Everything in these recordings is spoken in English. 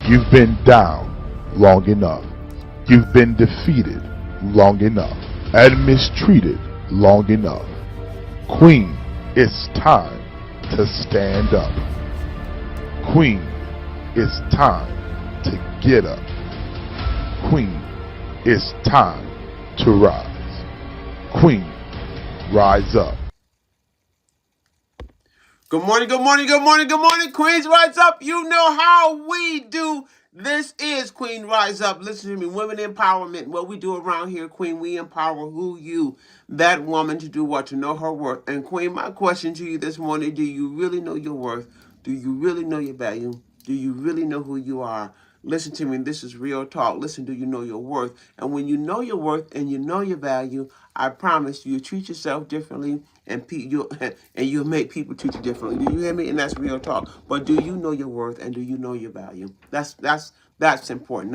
You've been down long enough. You've been defeated long enough and mistreated long enough. Queen, it's time to stand up. Queen, it's time to get up. Queen, it's time to rise. Queen, rise up. Good morning, good morning, good morning, good morning. Queens, rise up. You know how we do. This is Queen Rise Up. Listen to me. Women empowerment. What we do around here, Queen, we empower that woman to do what? To know her worth. And Queen, my question to you this morning, do you really know your worth? Do you really know your value? Do you really know who you are? Listen to me, this is real talk. Listen, do you know your worth? And when you know your worth and you know your value, I promise you treat yourself differently and you'll make people treat you differently. Do you hear me? And that's real talk. But do you know your worth and do you know your value? That's important.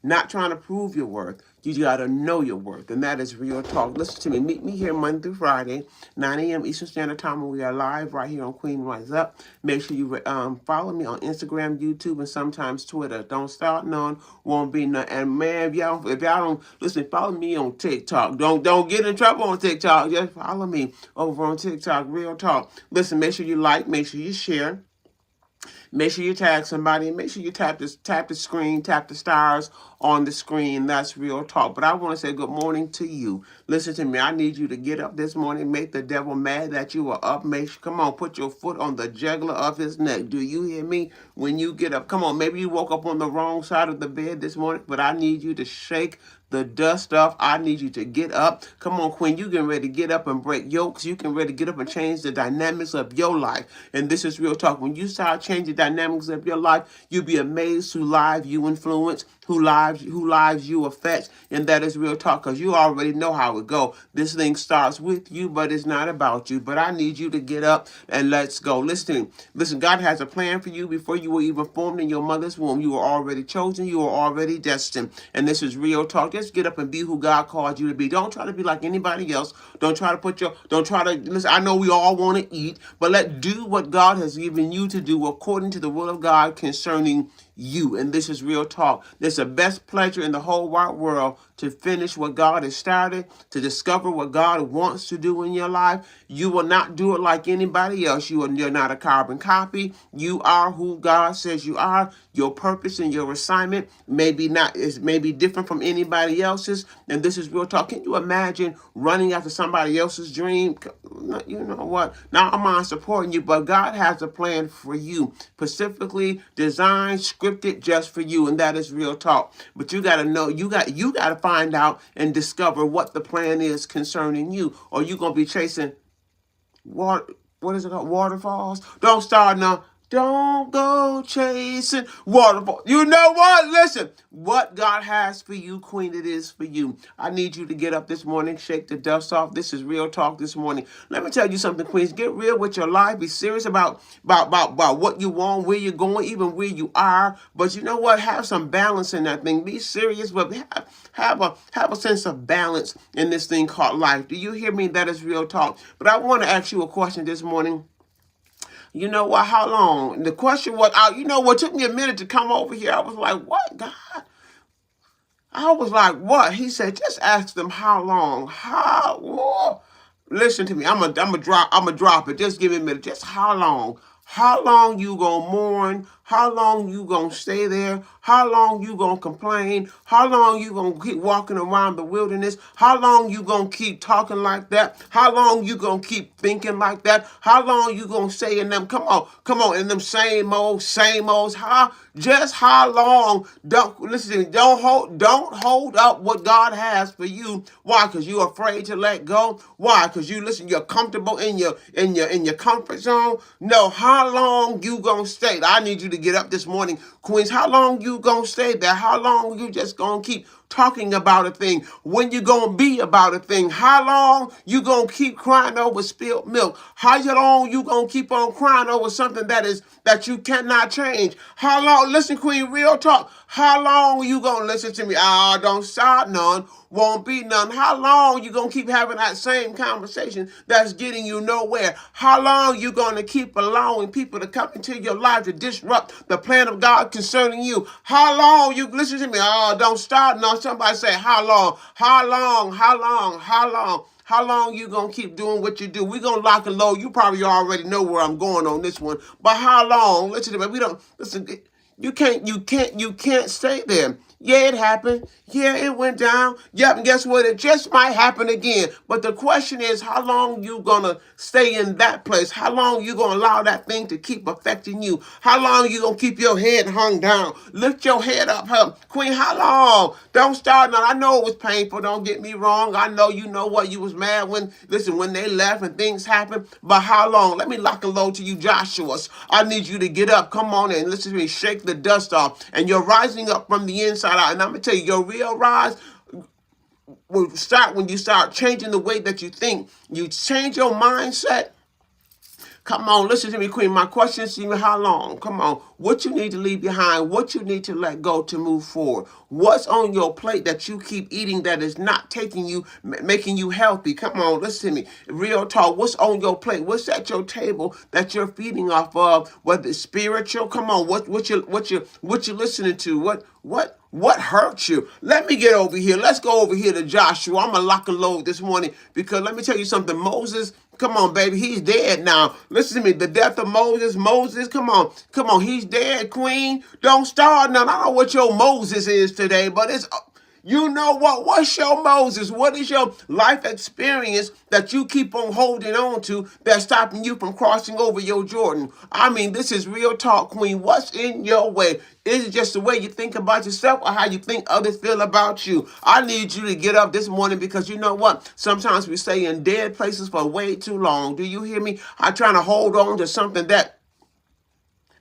Not trying to prove your worth. You gotta know your worth, and that is real talk. Listen to me. Meet me here Monday through Friday, 9 a.m. Eastern Standard Time, when we are live right here on Queen Rise Up. Make sure you follow me on Instagram, YouTube, and sometimes Twitter. Don't start none, won't be none. And man, if y'all don't listen, follow me on TikTok. Don't get in trouble on TikTok. Just follow me over on TikTok. Real talk. Listen, make sure you like, make sure you share. Make sure you tag somebody, and make sure you tap the screen, tap the stars on the screen. That's real talk. But I want to say good morning to you. Listen to me. I need you to get up this morning, make the devil mad that you are up. Come on, put your foot on the jugular of his neck. Do you hear me? When you get up, come on. Maybe you woke up on the wrong side of the bed this morning, but I need you to shake the dust off. I need you to get up. Come on, Queen. You getting ready to get up and break yokes. You can ready to get up and change the dynamics of your life. And this is real talk. When you start changing the dynamics of your life, you'll be amazed who lives you influence, who lives you affect, and that is real talk, because you already know how it go. This thing starts with you, but it's not about you. But I need you to get up and let's go. Listen, God has a plan for you before you were even formed in your mother's womb. You were already chosen. You were already destined. And this is real talk. Just get up and be who God called you to be. Don't try to be like anybody else. Don't try to listen. I know we all want to eat, but do what God has given you to do according to the will of God concerning you. And this is real talk. There's the best pleasure in the whole wide world to finish what God has started, to discover what God wants to do in your life. You will not do it like anybody else. You're not a carbon copy. You are who God says you are. Your purpose and your assignment may be different from anybody else's. And this is real talk. Can you imagine running after somebody else's dream? You know what? Now I'm on supporting you, but God has a plan for you, specifically designed, scripted just for you, and that is real talk. But you got to know, you got to find out and discover what the plan is concerning you, or you're gonna be chasing water. What is it called? Waterfalls. Don't start now. Don't go chasing waterfalls. You know what? Listen, what God has for you, Queen, it is for you. I need you to get up this morning, shake the dust off. This is real talk this morning. Let me tell you something, Queens. Get real with your life. Be serious about what you want, where you're going, even where you are. But you know what? Have some balance in that thing. Be serious, but have a sense of balance in this thing called life. Do you hear me? That is real talk. But I want to ask you a question this morning. You know what? How long? The question was, you know what? Took me a minute to come over here. I was like, what, God? I was like, what? He said, just ask them how long. How? Whoa. Listen to me. I'm a drop it. Just give me a minute. Just how long? How long you gonna mourn? How long you gonna stay there? How long you gonna complain? How long you gonna keep walking around the wilderness? How long you gonna keep talking like that? How long you gonna keep thinking like that? How long you gonna say in them? Come on, in them same old. Just how long? Don't listen. Don't hold up what God has for you. Why? Because you're afraid to let go. Why? Because you're comfortable in your comfort zone. No. How long you gonna stay? I need you to get up this morning, Queens. How long you gonna stay there? How long you just gonna keep talking about a thing? When you gonna be about a thing? How long you gonna keep crying over spilled milk? How long you gonna keep on crying over something that you cannot change? How long? Listen, Queen, real talk. How long you gonna listen to me? Ah, don't start none. Won't be none. How long you gonna keep having that same conversation that's getting you nowhere? How long you gonna keep allowing people to come into your life to disrupt the plan of God concerning you? How long you listen to me? Oh, don't start none. Somebody say, how long? How long? How long? How long? How long you gonna keep doing what you do? We gonna lock and load. You probably already know where I'm going on this one. But how long? Listen to me. We don't listen. You can't stay there. Yeah, it happened. Yeah, it went down. Yep, and guess what? It just might happen again. But the question is, how long you gonna stay in that place? How long you gonna allow that thing to keep affecting you? How long you gonna keep your head hung down? Lift your head up, huh? Queen, how long? Don't start now. I know it was painful. Don't get me wrong. I know you know what you was mad when they left and things happened. But how long? Let me lock and load to you, Joshua. I need you to get up. Come on and listen to me. Shake the dust off. And you're rising up from the inside out. And I'm gonna tell you, your real rise will start when you start changing the way that you think. You change your mindset. Come on, listen to me, Queen. My question is to you, how long? Come on. What you need to leave behind, what you need to let go to move forward. What's on your plate that you keep eating that is not taking you, making you healthy? Come on, listen to me. Real talk. What's on your plate? What's at your table that you're feeding off of? Whether it's spiritual, come on. What you listening to? What hurts you? Let me get over here. Let's go over here to Joshua. I'm going to lock and load this morning because let me tell you something. Moses, come on, baby. He's dead now. Listen to me. The death of Moses, come on. Come on. He's dead, Queen. Don't start now. I don't know what your Moses is today, but it's... You know what? What's your Moses? What is your life experience that you keep on holding on to that's stopping you from crossing over your Jordan? I mean, this is real talk, Queen. What's in your way? Is it just the way you think about yourself or how you think others feel about you? I need you to get up this morning because you know what? Sometimes we stay in dead places for way too long. Do you hear me? I'm trying to hold on to something that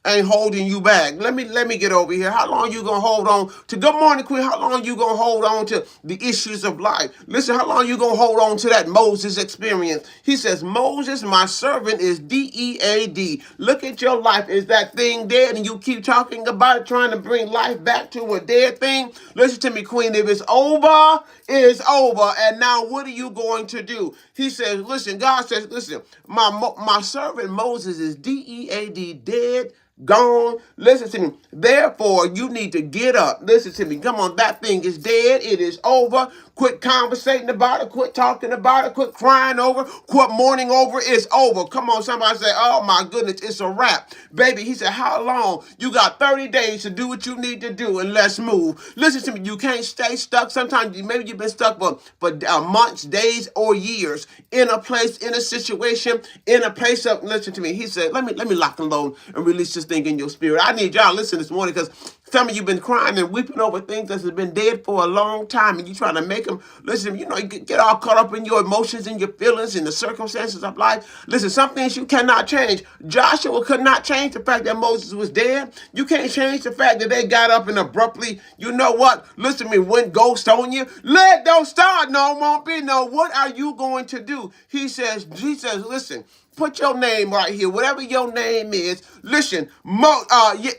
ain't holding you back. Let me get over here. How long you gonna hold on to? Good morning, Queen. How long you gonna hold on to the issues of life? Listen, how long you gonna hold on to that Moses experience? He says, Moses, my servant, is dead. Look at your life. Is that thing dead? And you keep talking about it, trying to bring life back to a dead thing. Listen to me, Queen. If it's over, it's over. And now what are you going to do? He says, listen, God says, listen, my servant Moses is dead, dead, gone. Listen to me. Therefore, you need to get up. Listen to me. Come on, that thing is dead. It is over. Quit conversating about it. Quit talking about it. Quit crying over. Quit mourning over. It's over. Come on, somebody say, oh my goodness, it's a wrap. Baby, he said, how long? You got 30 days to do what you need to do and let's move. Listen to me. You can't stay stuck. Sometimes maybe you've been stuck for months, days, or years in a place, in a situation, in a place of, listen to me. He said, let me lock and load and release this thing in your spirit. I need y'all to listen this morning because some of you been crying and weeping over things that have been dead for a long time and you trying to make them, listen, you get all caught up in your emotions and your feelings and the circumstances of life. Listen, some things you cannot change. Joshua could not change the fact that Moses was dead. You can't change the fact that they got up and abruptly, you know what? Listen to me, went ghost on you. Don't start, no, won't be no. What are you going to do? He says, listen, put your name right here, whatever your name is. Listen,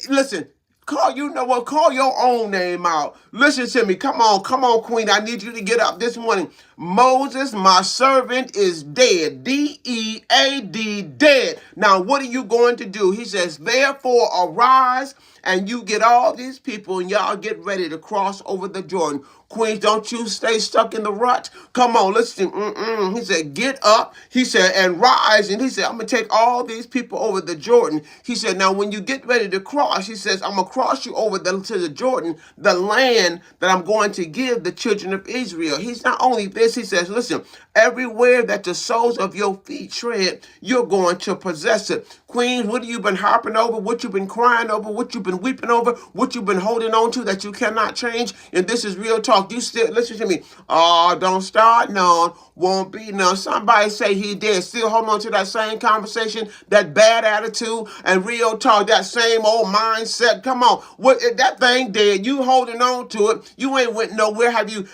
listen. Call your own name out. Listen to me. Come on, Queen. I need you to get up this morning. Moses, my servant, is dead. D-E-A-D, dead. Now, what are you going to do? He says, therefore, arise and you get all these people and y'all get ready to cross over the Jordan. Queens, don't you stay stuck in the rut. Come on, listen. He said, get up. He said, and rise. And he said, I'm going to take all these people over the Jordan. He said, now when you get ready to cross, he says, I'm going to cross you over to the Jordan, the land that I'm going to give the children of Israel. He's not only there this, he says, listen, everywhere that the soles of your feet tread, you're going to possess it. Queens, what have you been harping over? What you've been crying over? What you've been weeping over? What you've been holding on to that you cannot change? And this is real talk. You still, listen to me. Oh, don't start none. Won't be none. Somebody say he did. Still holding on to that same conversation, that bad attitude, and real talk, that same old mindset. Come on. What that thing dead. You holding on to it. You ain't went nowhere. Have you,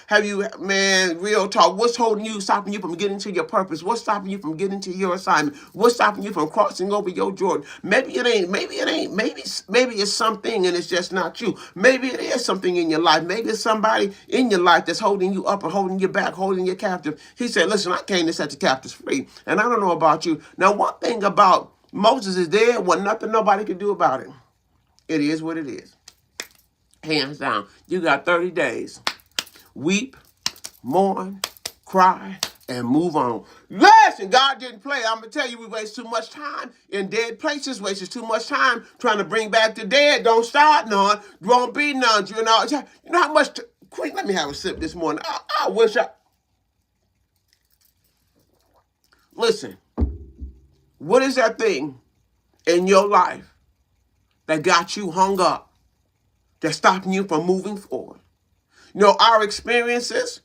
man, real talk. What's holding you, stopping you from getting to your purpose? What's stopping you from getting to your assignment? What's stopping you from crossing over your Jordan? Maybe it ain't, maybe it's something and it's just not you. Maybe it is something in your life. Maybe it's somebody in your life that's holding you up and holding you back, holding you captive. He said, listen, I came to set the captives free. And I don't know about you. Now, one thing about Moses is there was nothing nobody could do about it. It is what it is. Hands down. You got 30 days. Weep, mourn, cry, and move on. Listen, God didn't play. I'm going to tell you, we waste too much time in dead places, wastes too much time trying to bring back the dead. Don't start none. Won't be none. You know how much... Queen, let me have a sip this morning. I wish I... Listen, what is that thing in your life that got you hung up, that's stopping you from moving forward? You know, our experiences,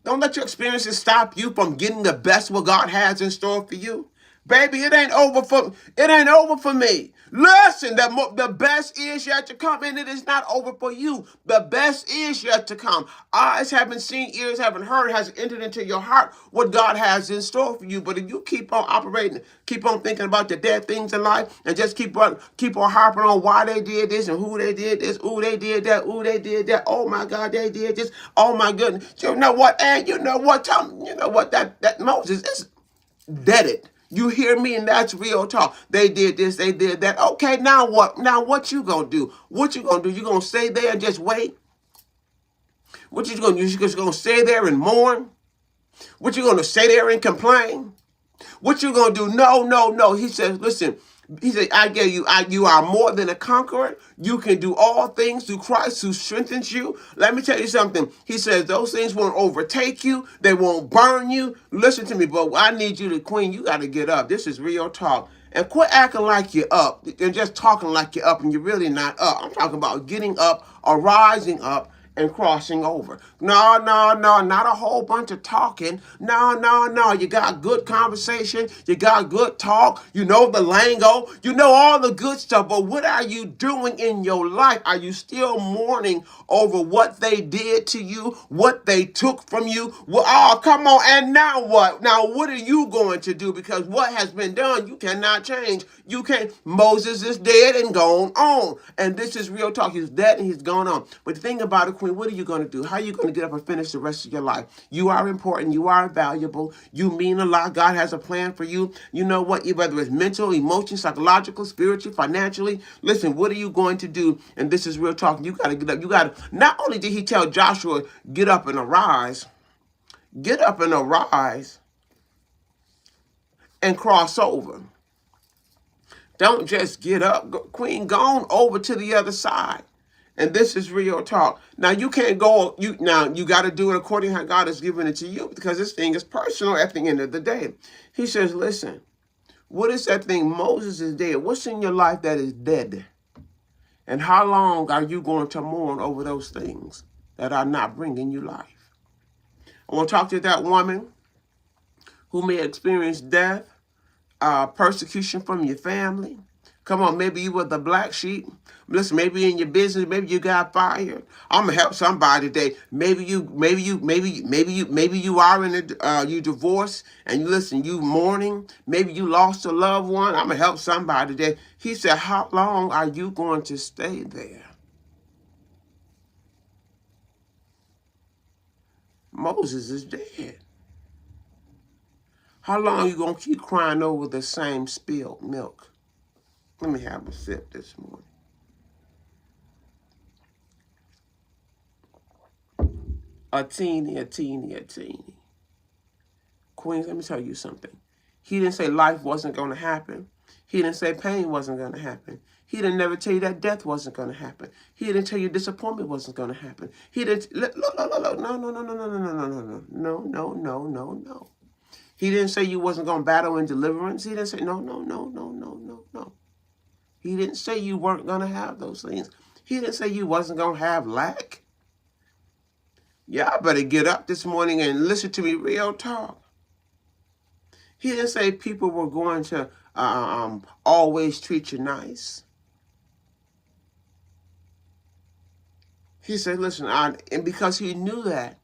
don't let your experiences stop you from getting the best what God has in store for you. Baby, it ain't over for me. Listen, the best is yet to come, and it is not over for you. The best is yet to come. Eyes haven't seen, ears haven't heard, has entered into your heart what God has in store for you. But if you keep on operating, keep on thinking about the dead things in life, and just keep on harping on why they did this and who they did this, ooh, they did that, ooh, they did that, oh my God, they did this, oh my goodness. You know what? And you know what? You know what? That Moses is deaded. You hear me? And that's real talk. They did this, they did that. Okay, now what? Now what you gonna do? What you gonna do? You gonna stay there and just wait? What you gonna do? You just gonna stay there and mourn? What you gonna stay there and complain? What you gonna do? No. He says, listen. He said, you are more than a conqueror. You can do all things through Christ who strengthens you. Let me tell you something. He says those things won't overtake you. They won't burn you. Listen to me, but I need you to, Queen, you got to get up. This is real talk. And quit acting like you're up and just talking like you're up and you're really not up. I'm talking about getting up or rising up and crossing over. No, not a whole bunch of talking. No. You got good conversation. You got good talk. You know the lingo. You know all the good stuff. But what are you doing in your life? Are you still mourning over what they did to you, what they took from you? Well, oh, come on. And now what? Now, what are you going to do? Because what has been done, you cannot change. You can't. Moses is dead and gone on. And this is real talk. He's dead and he's gone on. But the thing about it, Queen, what are you going to do? How are you going to get up and finish the rest of your life? You are important. You are valuable. You mean a lot. God has a plan for you. You know what? Whether it's mental, emotional, psychological, spiritual, financially. Listen, what are you going to do? And this is real talk. You got to get up. You got to. Not only did he tell Joshua, get up and arise. Get up and arise and cross over. Don't just get up. Queen, go on over to the other side. And this is real talk. Now, you can't go, you got to do it according to how God has given it to you, because this thing is personal at the end of the day. He says, listen, what is that thing? Moses is dead. What's in your life that is dead? And how long are you going to mourn over those things that are not bringing you life? I want to talk to that woman who may experience death, persecution from your family. Come on, maybe you were the black sheep. Listen, maybe in your business, maybe you got fired. I'm gonna help somebody today. Maybe you are in you divorced and you mourning. Maybe you lost a loved one. I'm gonna help somebody today. He said, how long are you going to stay there? Moses is dead. How long are you going to keep crying over the same spilled milk? Let me have a sip this morning. A teeny. Queens, let me tell you something. He didn't say life wasn't going to happen. He didn't say pain wasn't going to happen. He didn't never tell you that death wasn't going to happen. He didn't tell you disappointment wasn't going to happen. He didn't, look, no. He didn't say you wasn't going to battle in deliverance. He didn't say, no. He didn't say you weren't going to have those things. He didn't say you wasn't going to have lack. Y'all better get up this morning and listen to me real talk. He didn't say people were going to always treat you nice. He said, listen, and because he knew that,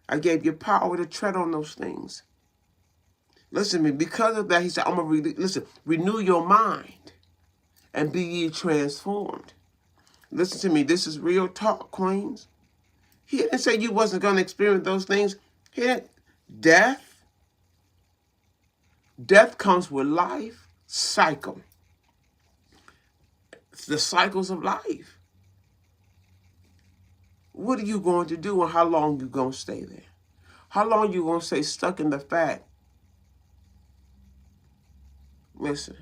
I gave you power to tread on those things. Listen to me, because of that, he said, I'm going to, renew your mind and be ye transformed. Listen to me, this is real talk, queens. He didn't say you wasn't going to experience those things. He didn't. Death comes with life cycle. It's the cycles of life. What are you going to do and how long you going to stay there? How long you going to stay stuck in the fact? Listen.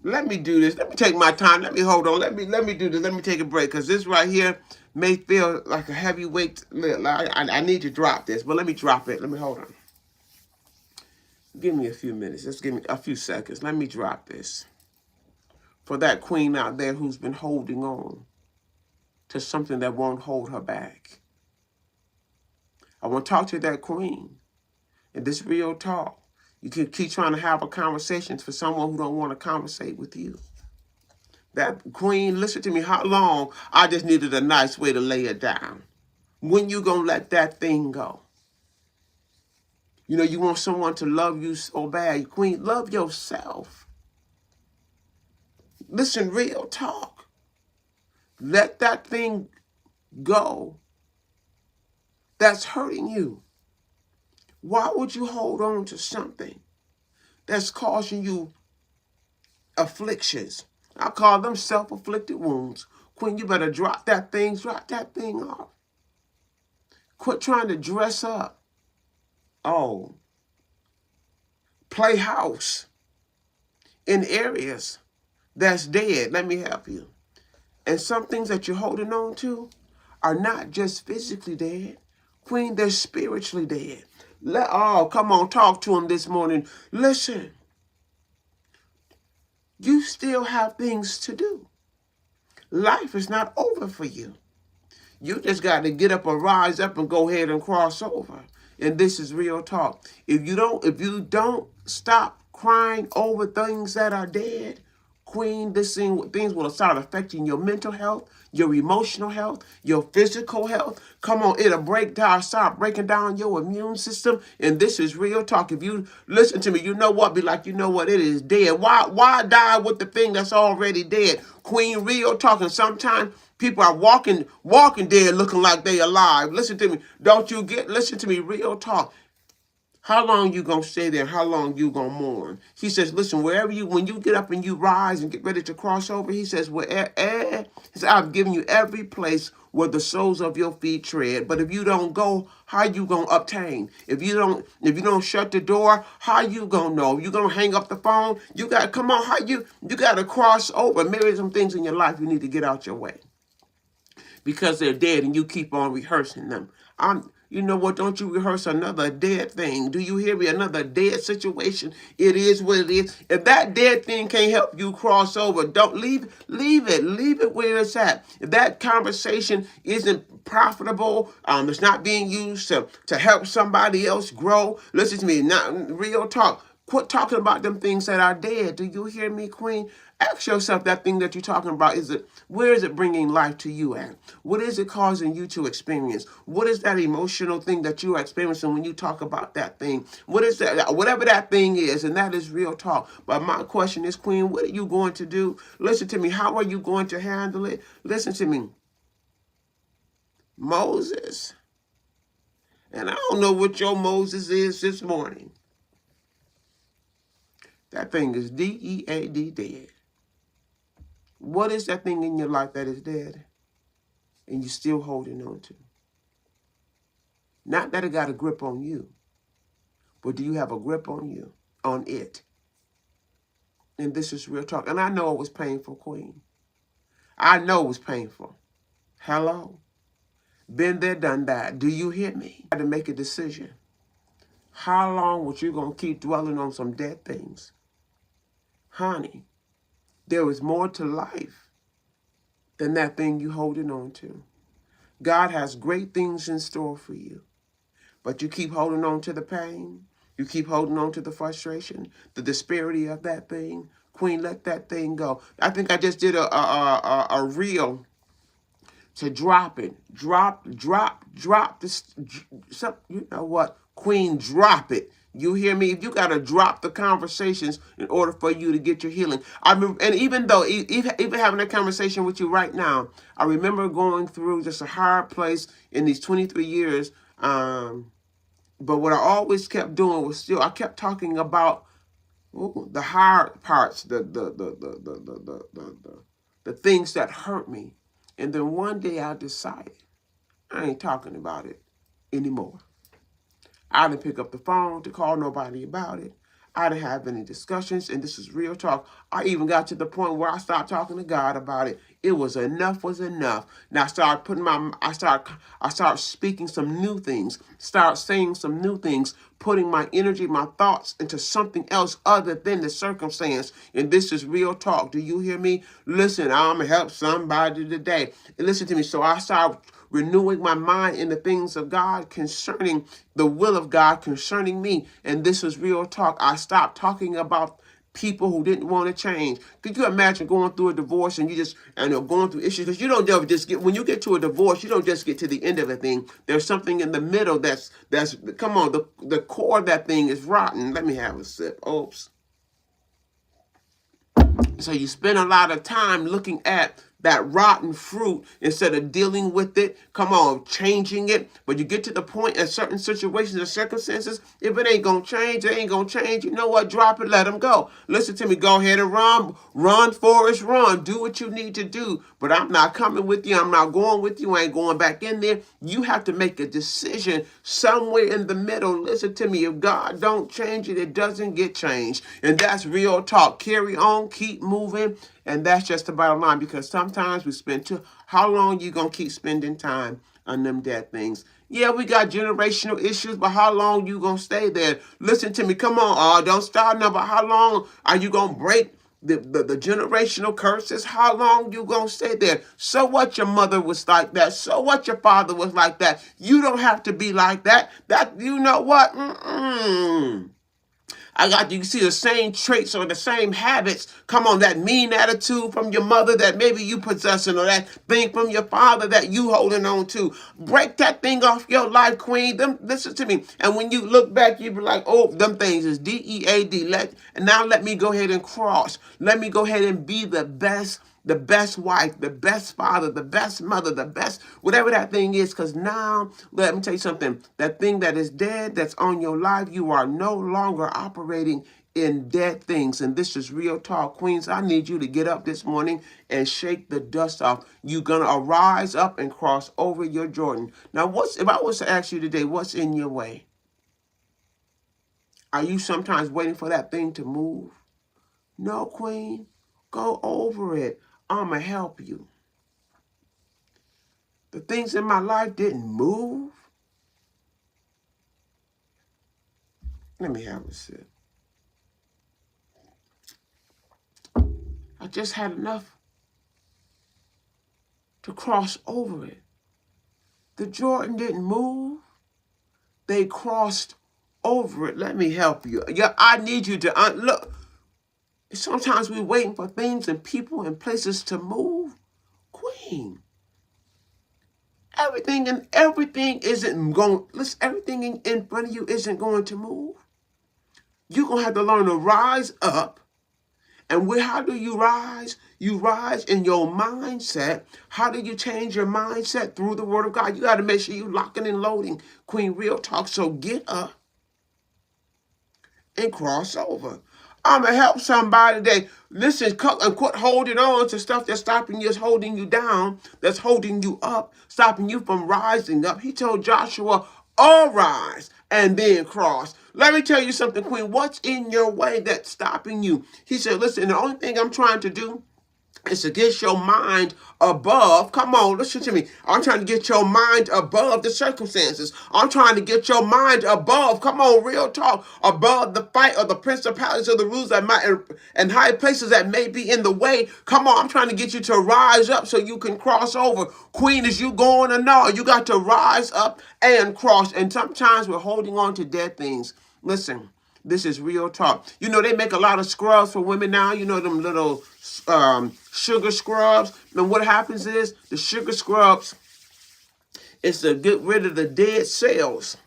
Let me do this. Let me take my time. Let me hold on. Let me do this. Let me take a break. Because this right here may feel like a heavy weight. I need to drop this. But let me drop it. Let me hold on. Give me a few minutes. Just give me a few seconds. Let me drop this. For that queen out there who's been holding on to something that won't hold her back. I want to talk to that queen. And this real talk. You can keep trying to have a conversation for someone who don't want to conversate with you. That queen, listen to me, how long? I just needed a nice way to lay it down. When you gonna let that thing go? You know, you want someone to love you so bad. Queen, love yourself. Listen, real talk. Let that thing go that's hurting you. Why would you hold on to something that's causing you afflictions? I call them self-afflicted wounds. Queen, you better drop that thing off. Quit trying to dress up. Oh. Play house in areas that's dead. Let me help you. And some things that you're holding on to are not just physically dead. Queen, they're spiritually dead. Come on, talk to him this morning. Listen, you still have things to do. Life is not over for you. You just got to get up and rise up and go ahead and cross over. And this is real talk. If you don't stop crying over things that are dead, Queen, things will start affecting your mental health, your emotional health, your physical health. Come on, it'll start breaking down your immune system. And this is real talk. If you listen to me, you know what? Be like, you know what? It is dead. Why die with the thing that's already dead? Queen, real talk. And sometimes people are walking dead looking like they alive. Listen to me. Listen to me, real talk. How long you going to stay there? How long you going to mourn? He says, listen, when you get up and you rise and get ready to cross over, he says, I've given you every place where the soles of your feet tread. But if you don't go, how you going to obtain? If you don't shut the door, how you going to know? You going to hang up the phone? You got to come on. You got to cross over. Maybe some things in your life you need to get out your way because they're dead and you keep on rehearsing them. You know what? Don't you rehearse another dead thing. Do you hear me? Another dead situation. It is what it is. If that dead thing can't help you cross over, don't leave it. Leave it where it's at. If that conversation isn't profitable, it's not being used to help somebody else grow. Listen to me. Not real talk. Quit talking about them things that are dead. Do you hear me, Queen? Ask yourself that thing that you're talking about. Where is it bringing life to you at? What is it causing you to experience? What is that emotional thing that you are experiencing when you talk about that thing? What is that? Whatever that thing is, and that is real talk. But my question is, Queen, what are you going to do? Listen to me. How are you going to handle it? Listen to me. Moses. And I don't know what your Moses is this morning. That thing is D-E-A-D, dead. What is that thing in your life that is dead and you're still holding on to? Not that it got a grip on you. But do you have a grip on it? And this is real talk. And I know it was painful, Queen. I know it was painful. Hello? Been there, done that. Do you hear me? I had to make a decision. How long was you going to keep dwelling on some dead things? Honey, there is more to life than that thing you holding on to. God has great things in store for you. But you keep holding on to the pain. You keep holding on to the frustration, the disparity of that thing. Queen, let that thing go. I think I just did a reel to drop it. Drop this. You know what? Queen, drop it. You hear me? You got to drop the conversations in order for you to get your healing. I mean, and even though, even having a conversation with you right now, I remember going through just a hard place in these 23 years. But what I always kept doing was I kept talking about the hard parts, the things that hurt me. And then one day I decided I ain't talking about it anymore. I didn't pick up the phone to call nobody about it. I didn't have any discussions, and this is real talk. I even got to the point where I started talking to God about it. It was enough was enough. Now I start speaking some new things, start saying some new things, putting my energy, my thoughts into something else other than the circumstance. And this is real talk. Do you hear me? Listen, I'm gonna help somebody today. And listen to me. So I started renewing my mind in the things of God concerning the will of God concerning me. And this is real talk. I stopped talking about people who didn't want to change. Could you imagine going through a divorce and going through issues? Because you don't ever just get, when you get to a divorce, you don't just get to the end of a thing. There's something in the middle that's come on, the core of that thing is rotten. Let me have a sip. Oops. So you spend a lot of time looking at that rotten fruit instead of dealing with it. Come on, changing it. But you get to the point in certain situations and circumstances, if it ain't going to change, it ain't going to change. You know what? Drop it, let them go. Listen to me. Go ahead and run. Run, Forrest, run. Do what you need to do. But I'm not coming with you. I'm not going with you. I ain't going back in there. You have to make a decision somewhere in the middle. Listen to me. If God don't change it, it doesn't get changed. And that's real talk. Carry on. Keep moving. And that's just the bottom line, because sometimes we spend how long you going to keep spending time on them dead things? Yeah, we got generational issues, but how long you going to stay there? Listen to me. Come on. Don't start now, but how long are you going to break the generational curses? How long you going to stay there? So what your mother was like that? So what your father was like that? You don't have to be like that. You know what? You can see the same traits or the same habits. Come on, that mean attitude from your mother that maybe you possessing, or that thing from your father that you holding on to. Break that thing off your life, Queen. Listen to me. And when you look back, you be like, oh, them things is DEAD. And now let me go ahead and cross. Let me go ahead and be the best wife, the best father, the best mother, the best, whatever that thing is. Because now, let me tell you something. That thing that is dead, that's on your life, you are no longer operating in dead things. And this is real talk. Queens, I need you to get up this morning and shake the dust off. You're going to rise up and cross over your Jordan. Now, if I was to ask you today, what's in your way? Are you sometimes waiting for that thing to move? No, Queen. Go over it. I'm going to help you. The things in my life didn't move. Let me have a sip. I just had enough to cross over it. The Jordan didn't move. They crossed over it. Let me help you. Yeah, I need you to look. Sometimes we're waiting for things and people and places to move. Queen. Everything isn't going. Listen, everything in front of you isn't going to move. You're going to have to learn to rise up. And how do you rise? You rise in your mindset. How do you change your mindset? Through the word of God. You got to make sure you're locking and loading. Queen, real talk. So get up and cross over. I'm going to help somebody today. Listen, and quit holding on to stuff that's stopping you, that's holding you down, that's holding you up, stopping you from rising up. He told Joshua, Arise and then cross. Let me tell you something, Queen. What's in your way that's stopping you? He said, listen, the only thing I'm trying to do is to get your mind above. Come on, listen to me. I'm trying to get your mind above the circumstances. I'm trying to get your mind above. Come on, real talk. Above the fight of the principalities of the rules that might and high places that may be in the way. Come on, I'm trying to get you to rise up so you can cross over. Queen, is you going or no? You got to rise up and cross. And sometimes we're holding on to dead things. Listen. This is real talk. You know, they make a lot of scrubs for women now. You know, them little sugar scrubs. And what happens is the sugar scrubs is to get rid of the dead cells.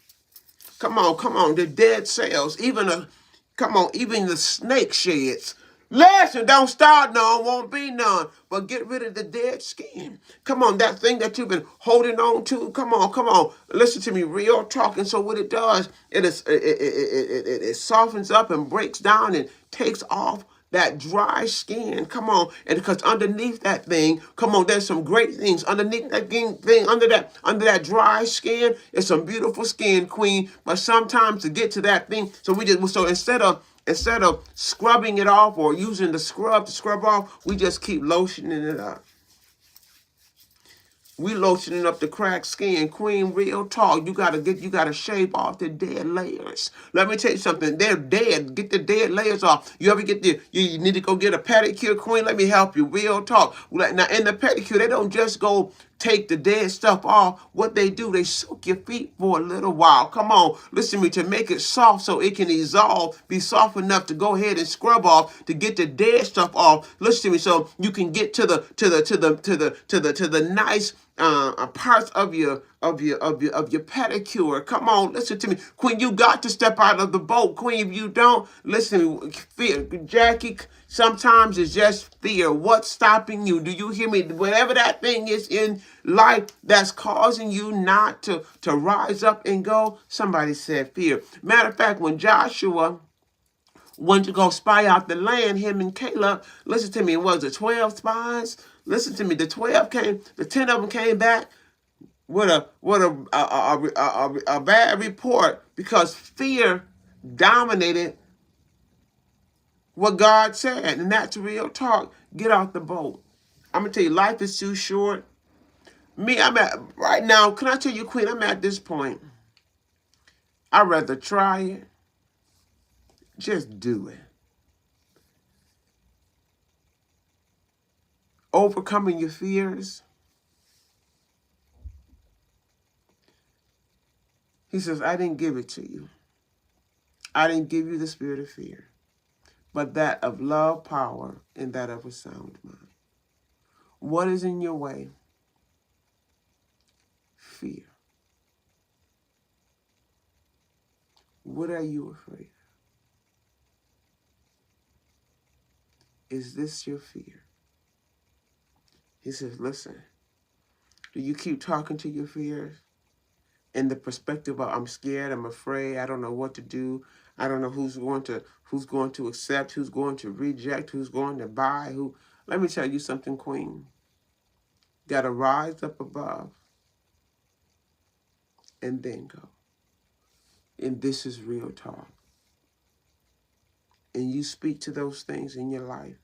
Come on, the dead cells. Even the snake sheds. Listen, don't start none, won't be none. But get rid of the dead skin. Come on, that thing that you've been holding on to. Come on. Listen to me, real talk. And so what it does, it softens up and breaks down and takes off that dry skin. Come on. And because underneath that thing, come on, there's some great things. Underneath that thing, under that dry skin, is some beautiful skin, Queen. But sometimes to get to that thing, so instead of scrubbing it off or using the scrub to scrub off, we just keep lotioning it up. We lotioning up the cracked skin. Queen, real talk. You gotta shave off the dead layers. Let me tell you something. They're dead. Get the dead layers off. You need to go get a pedicure, Queen? Let me help you. Real talk. Now in the pedicure, they don't just go take the dead stuff off. What they do, they soak your feet for a little while. Come on, listen to me, to make it soft so it can dissolve, be soft enough to go ahead and scrub off to get the dead stuff off. Listen to me, so you can get to the nice parts of your pedicure. Come on, listen to me, Queen. You got to step out of the boat, Queen. If you don't, listen, fear, Jackie. Sometimes it's just fear. What's stopping you? Do you hear me? Whatever that thing is in life that's causing you not to rise up and go. Somebody said fear. Matter of fact, when Joshua went to go spy out the land, him and Caleb, listen to me, was it 12 spies? Listen to me, the 10 of them came back with a bad report because fear dominated what God said. And that's real talk. Get out the boat. I'm going to tell you, life is too short. Right now, can I tell you, Queen, I'm at this point. I'd rather try it. Just do it. Overcoming your fears. He says, I didn't give it to you. I didn't give you the spirit of fear, but that of love, power, and that of a sound mind. What is in your way? Fear. What are you afraid of? Is this your fear? He says, listen, do you keep talking to your fears in the perspective of I'm scared, I'm afraid, I don't know what to do, I don't know who's going to accept, who's going to reject, who's going to buy, who? Let me tell you something, Queen. Got to rise up above and then go. And this is real talk. And you speak to those things in your life.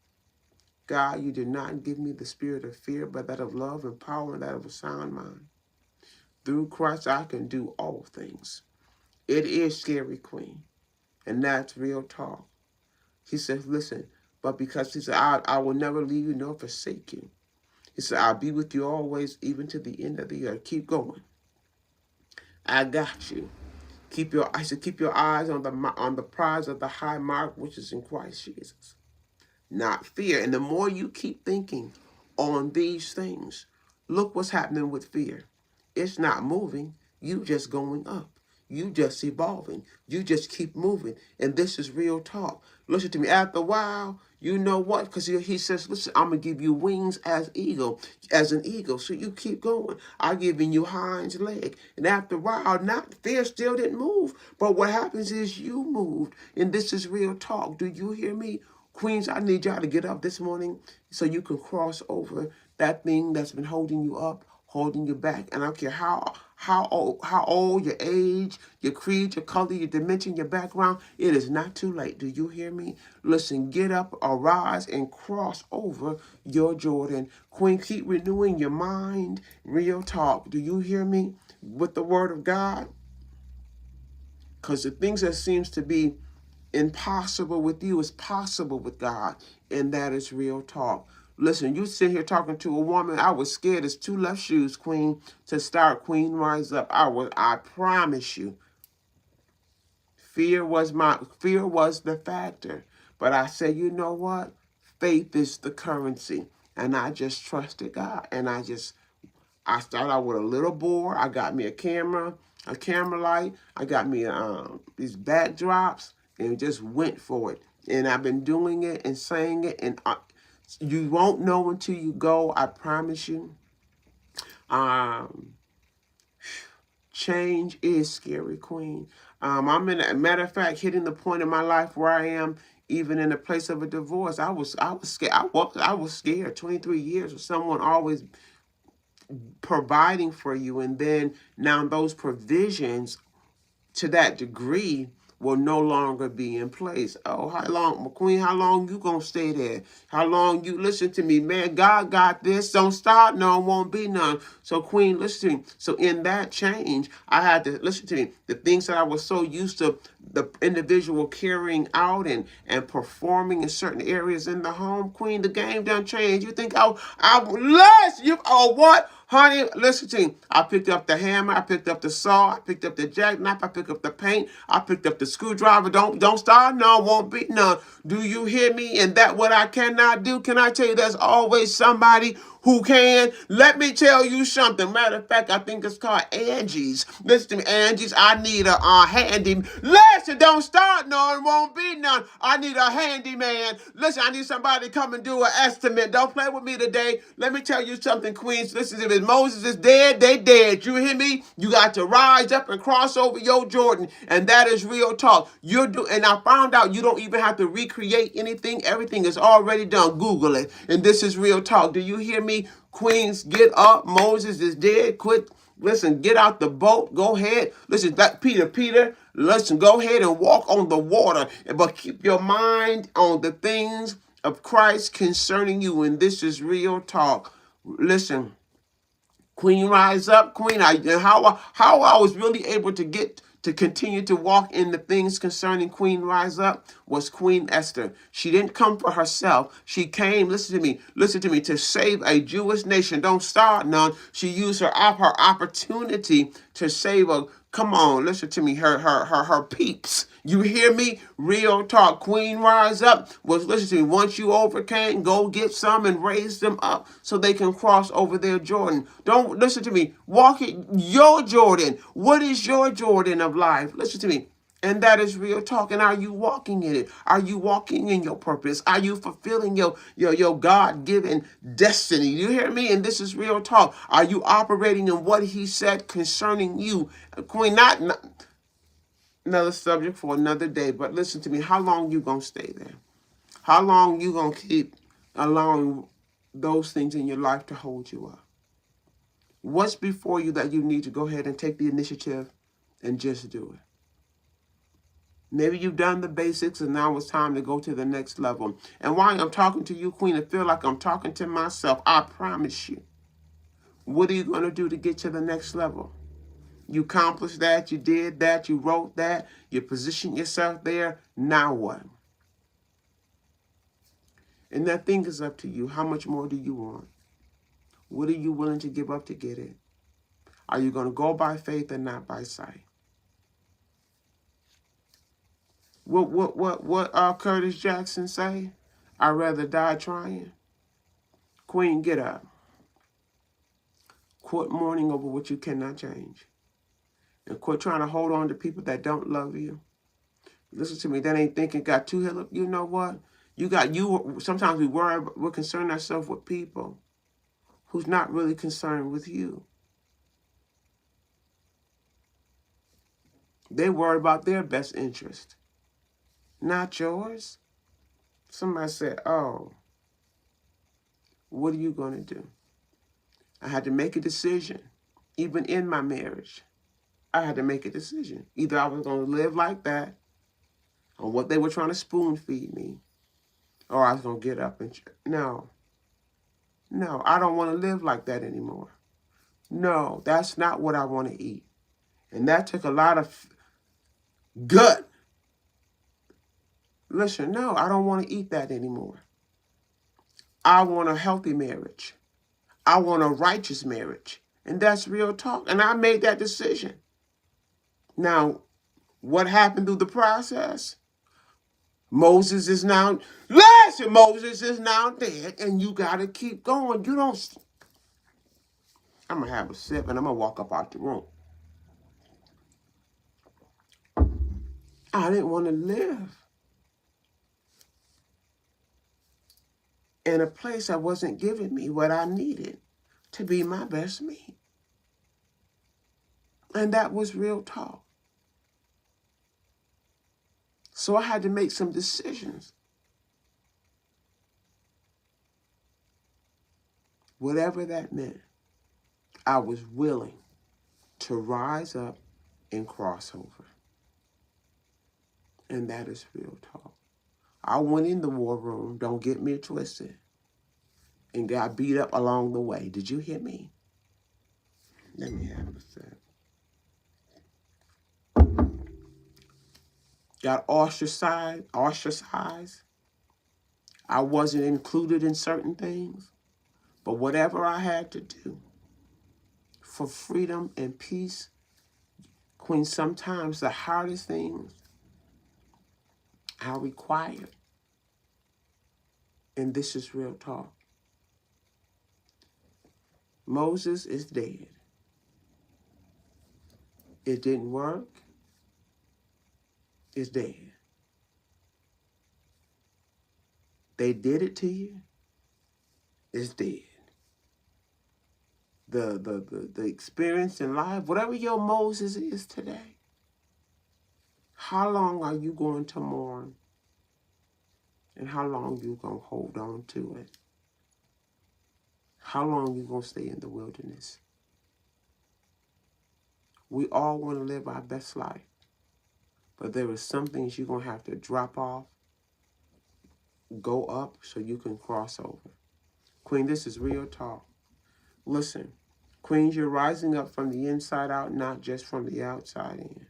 God, you did not give me the spirit of fear, but that of love and power and that of a sound mind. Through Christ, I can do all things. It is scary, Queen. And that's real talk. He says, listen, but because he said, I will never leave you nor forsake you. He said, I'll be with you always, even to the end of the earth. Keep going. I got you. Keep your eyes on the prize of the high mark, which is in Christ Jesus. Not fear. And the more you keep thinking on these things, look what's happening with fear. It's not moving. You just going up. You just evolving. You just keep moving. And this is real talk. Listen to me. After a while, you know what? Because he says, listen, I'm going to give you wings as an eagle. So you keep going. I'm giving you hind leg. And after a while, fear still didn't move. But what happens is you moved. And this is real talk. Do you hear me? Queens, I need y'all to get up this morning so you can cross over that thing that's been holding you up, holding you back. And I don't care how how old, your age, your creed, your color, your dimension, your background. It is not too late. Do you hear me? Listen, get up, arise, and cross over your Jordan. Queen, keep renewing your mind. Real talk. Do you hear me? With the word of God. Because the things that seems to be impossible with you is possible with God. And that is real talk. Listen, you sit here talking to a woman. I was scared as two left shoes, Queen, to start Queen Rise Up. I promise you. Fear was the factor. But I said, you know what? Faith is the currency. And I just trusted God. And I started out with a little board. I got me a camera light. I got me these backdrops and just went for it. And I've been doing it and saying it. And you won't know until you go. I promise you. Change is scary, Queen. I'm in a matter of fact hitting the point in my life where I am even in the place of a divorce. I was scared. I was scared. 23 years of someone always providing for you, and then now those provisions to that degree will no longer be in place. Oh, how long, Queen, how long you gonna stay there? How long you, listen to me, man, God got this. Don't start, no, it won't be none. So Queen, listen to me. So in that change, I had to, listen to me, the things that I was so used to the individual carrying out and performing in certain areas in the home, Queen, the game done changed. You think what? Honey, listen to me. I picked up the hammer. I picked up the saw. I picked up the jackknife. I picked up the paint. I picked up the screwdriver. Don't start. No, won't be none. Do you hear me? And that what I cannot do. Can I tell you? There's always somebody who can. Let me tell you something. Matter of fact, I think it's called Angie's. Listen to me, Angie's. I need a handy. Listen, don't start. No, it won't be none. I need a handyman. Listen, I need somebody to come and do an estimate. Don't play with me today. Let me tell you something, Queens. Listen, if Moses is dead, they dead. You hear me? You got to rise up and cross over your Jordan. And that is real talk. And I found out you don't even have to recreate anything. Everything is already done. Google it. And this is real talk. Do you hear me? Queens, get up. Moses is dead. Quit. Listen, get out the boat. Go ahead. Listen, that Peter, listen, go ahead and walk on the water. But keep your mind on the things of Christ concerning you. And this is real talk. Listen, Queen, rise up, Queen. How I was really able to continue to walk in the things concerning Queen Rise Up was Queen Esther. She didn't come for herself. She came, listen to me, to save a Jewish nation. Don't start none. She used her opportunity to save a, come on, listen to me, her peeps. You hear me? Real talk. Queen Rise Up was, listen to me, once you overcame, go get some and raise them up so they can cross over their Jordan. Don't, listen to me, walk it, your Jordan. What is your Jordan of life? Listen to me. And that is real talk. And are you walking in it? Are you walking in your purpose? Are you fulfilling your God-given destiny? You hear me? And this is real talk. Are you operating in what he said concerning you? Queen, not another subject for another day, but listen to me. How long you going to stay there? How long you going to keep allowing those things in your life to hold you up? What's before you that you need to go ahead and take the initiative and just do it? Maybe you've done the basics and now it's time to go to the next level. And while I'm talking to you, Queen, I feel like I'm talking to myself. I promise you. What are you going to do to get to the next level? You accomplished that. You did that. You wrote that. You positioned yourself there. Now what? And that thing is up to you. How much more do you want? What are you willing to give up to get it? Are you going to go by faith and not by sight? What Curtis Jackson say? I'd rather die trying. Queen, get up. Quit mourning over what you cannot change. And quit trying to hold on to people that don't love you. Listen to me, that ain't thinking got too hell up. You know what? Sometimes we're concerned ourselves with people who's not really concerned with you. They worry about their best interest, not yours. Somebody said, oh, what are you going to do? I had to make a decision. even in my marriage, I had to make a decision. Either I was going to live like that, on what they were trying to spoon feed me, or I was going to get up and... No, I don't want to live like that anymore. No, that's not what I want to eat. And that took a lot of gut. Listen, no, I don't want to eat that anymore. I want a healthy marriage. I want a righteous marriage. And that's real talk. And I made that decision. Now, what happened through the process? Moses is now dead, and you got to keep going. You don't... I'm going to have a sip, and I'm going to walk up out the room. I didn't want to live in a place that wasn't giving me what I needed to be my best me. And that was real talk. So I had to make some decisions. Whatever that meant, I was willing to rise up and cross over. And that is real talk. I went in the war room, don't get me twisted, and got beat up along the way. Did you hear me? Let me have a sec. Got ostracized. I wasn't included in certain things. But whatever I had to do for freedom and peace, Queen, sometimes the hardest things are required. And this is real talk. Moses is dead. It didn't work. It's dead. They did it to you. It's dead. The experience in life, whatever your Moses is today, how long are you going to mourn? And how long you going to hold on to it? How long you going to stay in the wilderness? We all want to live our best life. But there are some things you're going to have to drop off, go up so you can cross over. Queen, this is real talk. Listen, Queens, you're rising up from the inside out, not just from the outside in.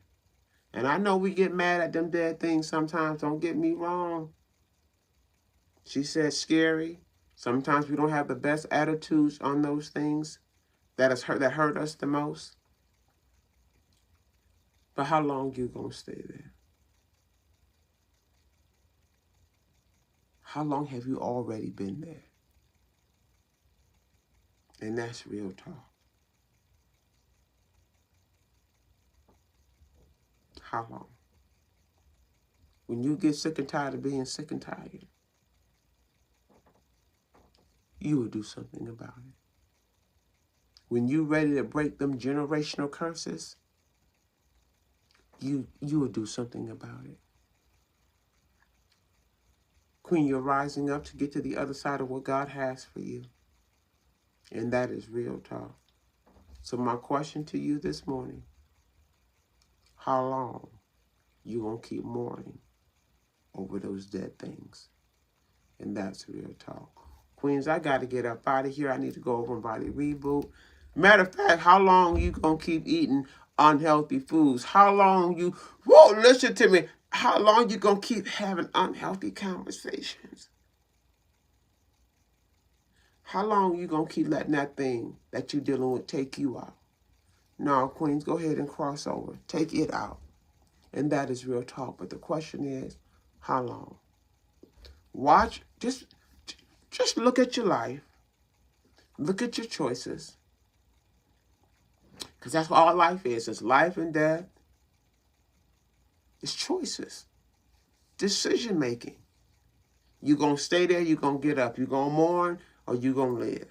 And I know we get mad at them dead things sometimes. Don't get me wrong. She said scary. Sometimes we don't have the best attitudes on those things that hurt us the most. But how long you gonna stay there? How long have you already been there? And that's real talk. How long? When you get sick and tired of being sick and tired, you will do something about it. When you're ready to break them generational curses, you will do something about it. Queen, you're rising up to get to the other side of what God has for you. And that is real talk. So my question to you this morning, how long you gonna keep mourning over those dead things? And that's real talk. Queens, I got to get up out of here. I need to go over and Body Reboot. Matter of fact, how long you gonna keep eating unhealthy foods? How long you, listen to me. How long you gonna keep having unhealthy conversations? How long you gonna keep letting that thing that you're dealing with take you out? No, Queens, go ahead and cross over. Take it out. And that is real talk. But the question is, how long? Watch, just look at your life. Look at your choices. Because that's what all life is. It's life and death. It's choices. Decision making. You're going to stay there, you're going to get up. You're going to mourn or you're going to live.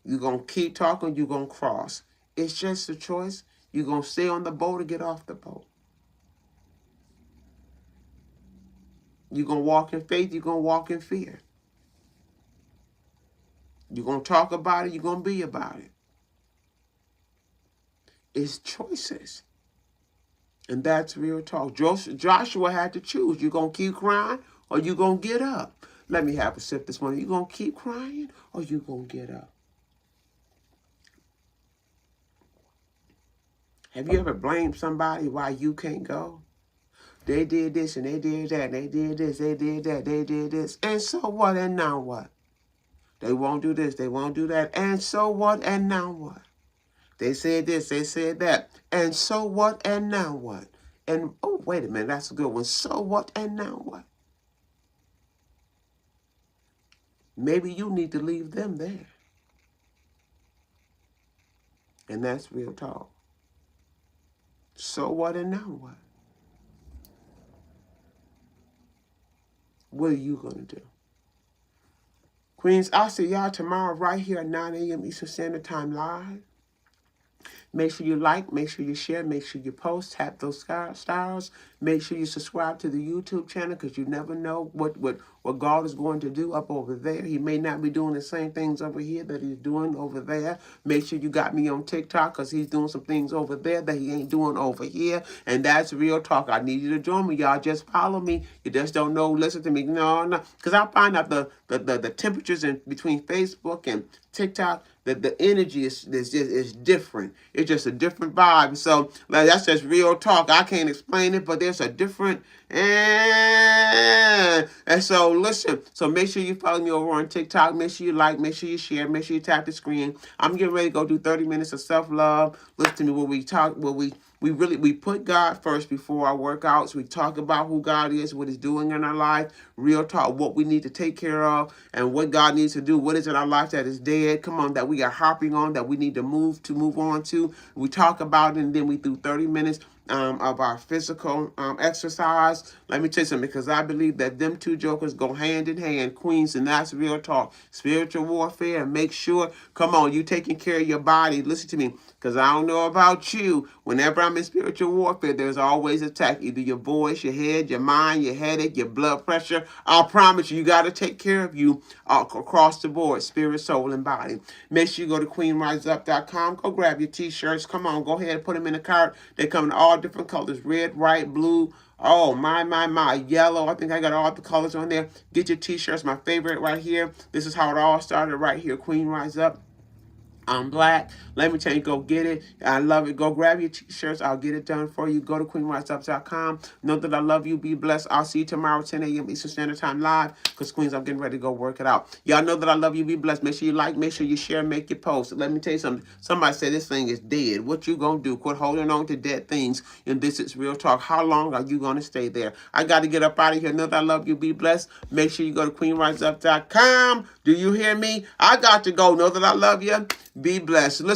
You're going to keep talking, you're going to cross. It's just a choice. You're going to stay on the boat or get off the boat. You're going to walk in faith, you're going to walk in fear. You're going to talk about it, you're going to be about it. It's choices. And that's real talk. Joshua had to choose. You going to keep crying or you going to get up? Let me have a sip this morning. You going to keep crying or you going to get up? Have you ever blamed somebody why you can't go? They did this and they did that. And they did this. They did that. They did this. And so what? And now what? They won't do this. They won't do that. And so what? And now what? They said this. They said that. And so what? And now what? And, oh, wait a minute. That's a good one. So what? And now what? Maybe you need to leave them there. And that's real talk. So what? And now what? What are you going to do? Queens, I'll see y'all tomorrow right here at 9 a.m. Eastern Standard Time live. Make sure you like, make sure you share, make sure you post, tap those stars. Make sure you subscribe to the YouTube channel because you never know what God is going to do up over there. He may not be doing the same things over here that he's doing over there. Make sure you got me on TikTok because he's doing some things over there that he ain't doing over here. And that's real talk. I need you to join me, y'all. Just follow me. You just don't know. Listen to me. No. Because I find out the temperatures in between Facebook and TikTok, that the energy is different. It's just a different vibe. So like, that's just real talk. I can't explain it, but there's a different and so listen. So make sure you follow me over on TikTok. Make sure you like, make sure you share, make sure you tap the screen. I'm getting ready to go do 30 minutes of self-love. Listen to me where we talk, where we put God first before our workouts. We talk about who God is, what he's doing in our life, real talk, what we need to take care of, and what God needs to do, what is in our life that is dead, come on, that we are harping on, that we need to move on to. We talk about it, and then we do 30 minutes of our physical exercise. Let me tell you something, because I believe that them two jokers go hand in hand, Queens, and that's real talk. Spiritual warfare, and make sure, come on, you taking care of your body. Listen to me, because I don't know about you. Whenever I'm in spiritual warfare, there's always attack. Either your voice, your head, your mind, your headache, your blood pressure. I promise you, you got to take care of you across the board, spirit, soul, and body. Make sure you go to queenriseup.com. Go grab your t-shirts. Come on, go ahead and put them in the cart. They come in all different colors, red, white, blue. Oh, my, yellow. I think I got all the colors on there. Get your t-shirts, my favorite right here. This is how it all started right here, Queen Rise Up. I'm black. Let me tell you, go get it. I love it. Go grab your t-shirts. I'll get it done for you. Go to queenriseup.com. Know that I love you. Be blessed. I'll see you tomorrow, 10 a.m. Eastern Standard Time live. Because, Queens, I'm getting ready to go work it out. Y'all know that I love you. Be blessed. Make sure you like. Make sure you share. Make your post. Let me tell you something. Somebody said this thing is dead. What you going to do? Quit holding on to dead things. And this is real talk. How long are you going to stay there? I got to get up out of here. Know that I love you. Be blessed. Make sure you go to queenriseup.com. Do you hear me? I got to go. Know that I love you. Be blessed. Listen.